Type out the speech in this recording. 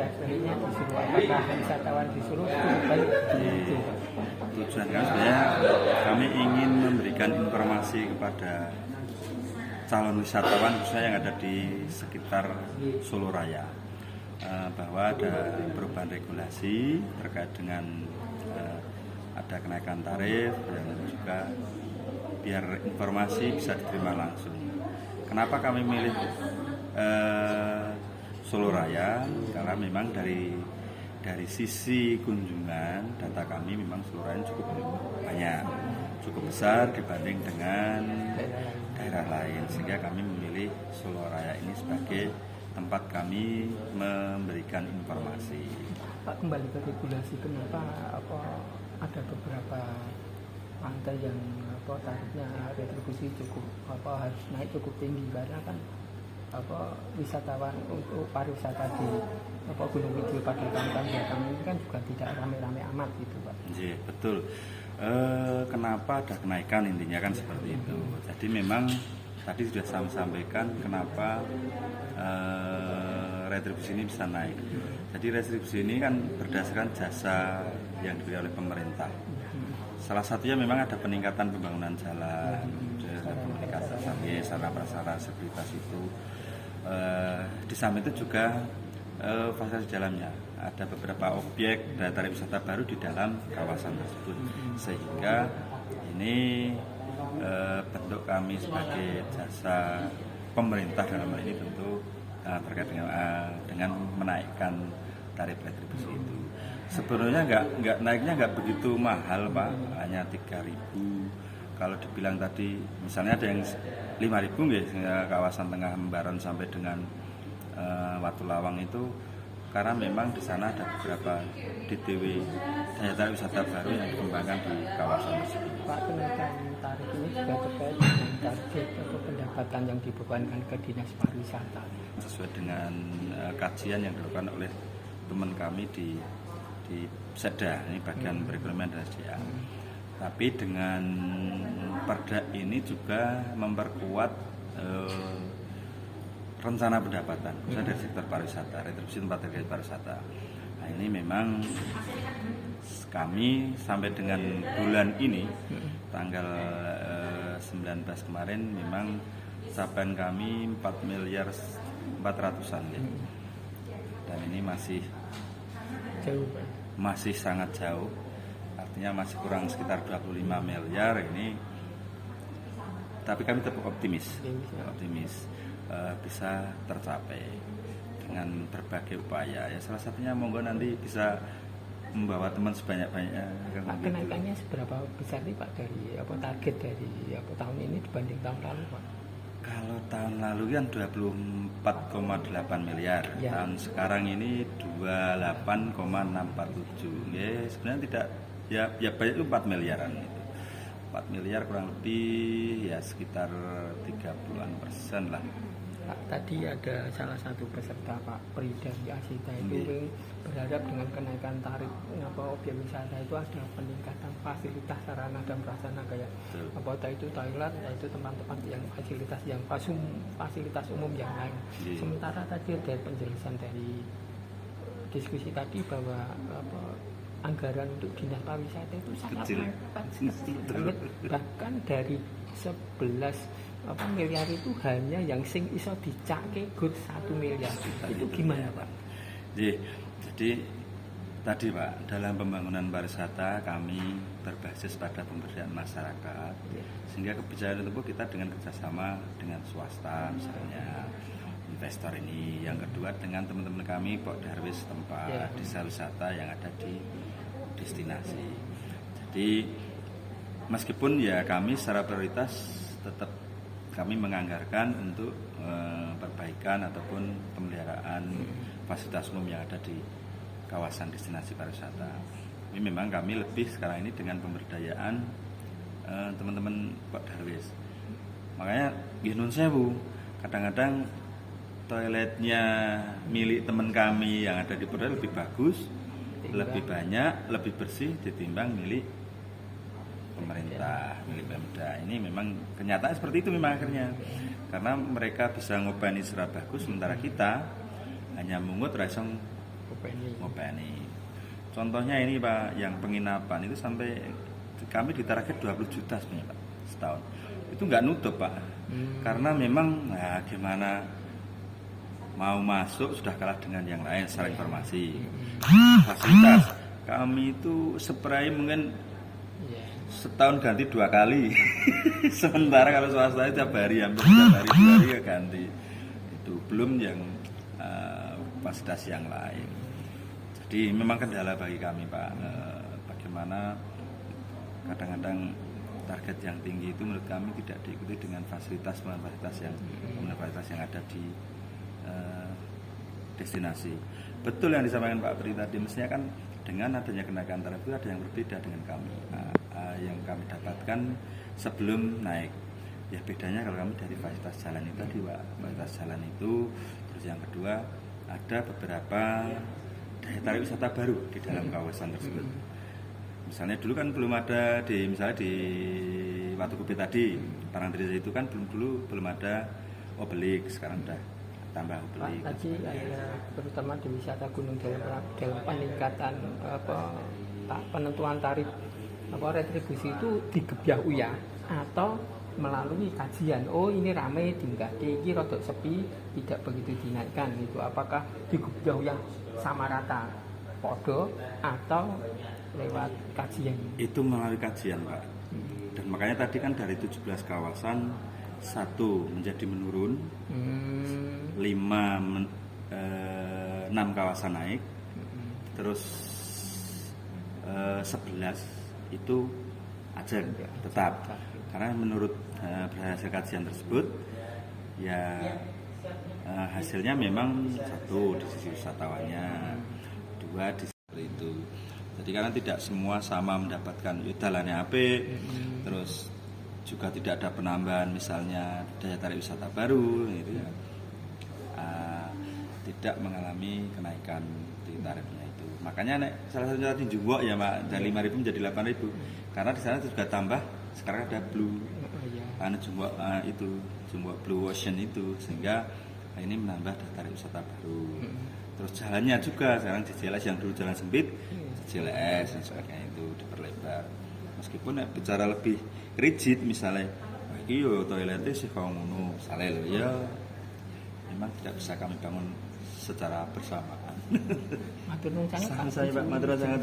sebenarnya disuruh apakah wisatawan disuruh cukup banyak gitu, Pak? Tujuan kami sebenarnya kami ingin memberikan informasi kepada calon wisatawan khususnya yang ada di sekitar Solo Raya bahwa ada perubahan regulasi terkait dengan ada kenaikan tarif dan juga biar informasi bisa diterima langsung. Kenapa kami milih Solo Raya? Karena memang dari sisi kunjungan data kami memang Solo Raya cukup banyak, cukup besar dibanding dengan daerah lain, sehingga kami memilih Solo Raya ini sebagai tempat kami memberikan informasi. Pak, kembali ke regulasi, kenapa ada beberapa pantai yang tarifnya retribusi cukup harus naik cukup tinggi, karena kan wisatawan untuk pariwisata di Gunung Kidul pada tahun-tahun belakang ini kan juga tidak rame-rame amat gitu, Pak. Iya, betul. Kenapa ada kenaikan, intinya kan seperti itu. Jadi memang tadi sudah saya sampaikan kenapa retribusi ini bisa naik. Jadi retribusi ini kan berdasarkan jasa yang diberi oleh pemerintah. Salah satunya memang ada peningkatan pembangunan jalan, peningkatan sarana prasarana sekuritas itu. Di samping itu juga fasilitas jalannya. Ada beberapa objek daya tarik wisata baru di dalam kawasan tersebut, sehingga ini bentuk kami sebagai jasa pemerintah dalam hal ini tentu terkait dengan menaikkan tarif retribusi itu. Sebenarnya naiknya nggak begitu mahal, Pak, hanya 3.000. Kalau dibilang tadi misalnya ada yang 5.000 ya, kawasan Tengah Membaran sampai dengan Watu Lawang itu, karena memang di sana ada beberapa DTW daya tarik wisata baru yang dikembangkan di kawasan tersebut. Pak, kenaikan tarif ini juga terkait dengan target atau pendapatan yang dibebankan ke Dinas Pariwisata. Sesuai dengan kajian yang dilakukan oleh teman kami di Seda, ini bagian perekonomian dan SDA. Tapi dengan perda ini juga memperkuat rencana pendapatan, khususnya dari sektor pariwisata, retribusi tempat kerja pariwisata. Nah, ini memang kami sampai dengan bulan ini, tanggal 19 kemarin, memang capaian kami 4.400.000-an ya. Dan ini masih Jauh, masih sangat jauh, artinya masih kurang sekitar 25 miliar ini, tapi kami tetap optimis bisa tercapai dengan berbagai upaya ya. Salah satunya monggo nanti bisa membawa teman sebanyak-banyaknya. Pak, kenaikannya seberapa besar nih, Pak, dari target dari tahun ini dibanding tahun lalu, Pak? Kalau tahun lalu kan 24,8 miliar, ya. Tahun sekarang ini 28,647. Ya, sebenarnya tidak ya banyak itu 4 miliaran itu. 4 miliar kurang lebih ya sekitar 30% lah. Pak, tadi ada salah satu peserta, Pak Pri dari Asita itu berharap dengan kenaikan tarif objek wisata itu ada peningkatan fasilitas sarana dan prasarana kayak apakah itu toilet, yaitu tempat-tempat yang fasilitas umum yang lain. Sementara tadi ada penjelasan dari diskusi tadi bahwa anggaran untuk dinas pariwisata itu sangat kecil, bahkan dari 11 miliar itu hanya yang sing iso dicake good 1 miliar. Itu gimana, Pak? Jadi tadi, Pak, dalam pembangunan pariwisata kami berbasis pada pemberdayaan masyarakat, sehingga kebijakan tersebut kita dengan kerjasama dengan swasta, misalnya investor ini. Yang kedua dengan teman-teman kami Pokdarwis setempat, desa wisata yang ada di destinasi. Jadi meskipun ya kami secara prioritas tetap kami menganggarkan untuk perbaikan ataupun pemeliharaan fasilitas umum yang ada di kawasan destinasi pariwisata. Ini memang kami lebih sekarang ini dengan pemberdayaan teman-teman Pak Darwis. Makanya nun sewu, kadang-kadang toiletnya milik teman kami yang ada di Purda lebih bagus, lebih banyak, lebih bersih ditimbang milik pemerintah, milik Pemda. Ini memang kenyataan seperti itu memang akhirnya, karena mereka bisa ngobani secara bagus, sementara kita hanya mungut rasong ngopeni. Contohnya ini Pak, yang penginapan itu sampai kami ditarget 20 juta sebenarnya Pak setahun. Itu nggak nutup Pak, karena memang gimana mau masuk sudah kalah dengan yang lain secara informasi. Fasilitas kami itu spray mungkin setahun ganti 2 kali. Sementara kalau swasta itu tiap hari, hampir tiap hari 2 hari ya ganti. Itu belum yang fasilitas yang lain. Jadi memang kendala bagi kami Pak, bagaimana kadang-kadang target yang tinggi itu menurut kami tidak diikuti dengan fasilitas yang ada di destinasi. Betul yang disampaikan Pak Pri tadi, mestinya kan dengan adanya kenaikan tarif itu ada yang berbeda dengan kami. Yang kami dapatkan sebelum naik, ya bedanya kalau kami dari fasilitas jalan itu tadi Pak, fasilitas jalan itu. Terus yang kedua, ada beberapa daya tarik wisata baru di dalam kawasan tersebut. Misalnya dulu kan belum ada di Watu Gube tadi, Parangtritis itu kan belum ada obelik, sekarang udah tambah obelik. Tadi terutama di wisata Gunung dalam peningkatan penentuan tarif retribusi itu digebyah uya atau melalui kajian. Oh ini ramai tingkatke, iki rada sepi, tidak begitu dinaikkan itu. Apakah digebyah uya sama rata podo atau lewat kajian? Itu melalui kajian Pak. Dan makanya tadi kan dari 17 kawasan 1 menjadi menurun, 6 kawasan naik, terus 11 itu aja tetap. Karena menurut hasil kajian tersebut ya hasilnya memang 1 di sisi wisatawannya, 2 di seperti itu. Jadi karena tidak semua sama mendapatkan dalannya apik, terus juga tidak ada penambahan misalnya daya tarik wisata baru gitu ya. Tidak mengalami kenaikan di tarifnya itu. Makanya salah satu tadi Jumbok ya Pak, dari 5.000 menjadi 8.000. Karena di sana juga tambah sekarang ada Blue Jumbok Jumbok Blue Ocean itu, sehingga ini menambah daya tarik wisata baru. Terus jalannya juga sekarang JJLS yang dulu jalan sempit, JJLS dan sebagainya itu diperlebar. Meskipun bicara lebih rigid misalnya, iyo toiletnya sih kalau ngono, misalnya ya memang tidak bisa kami bangun secara bersamaan. Matur nuwun sangat Pak. Saya Pak, matur sangat.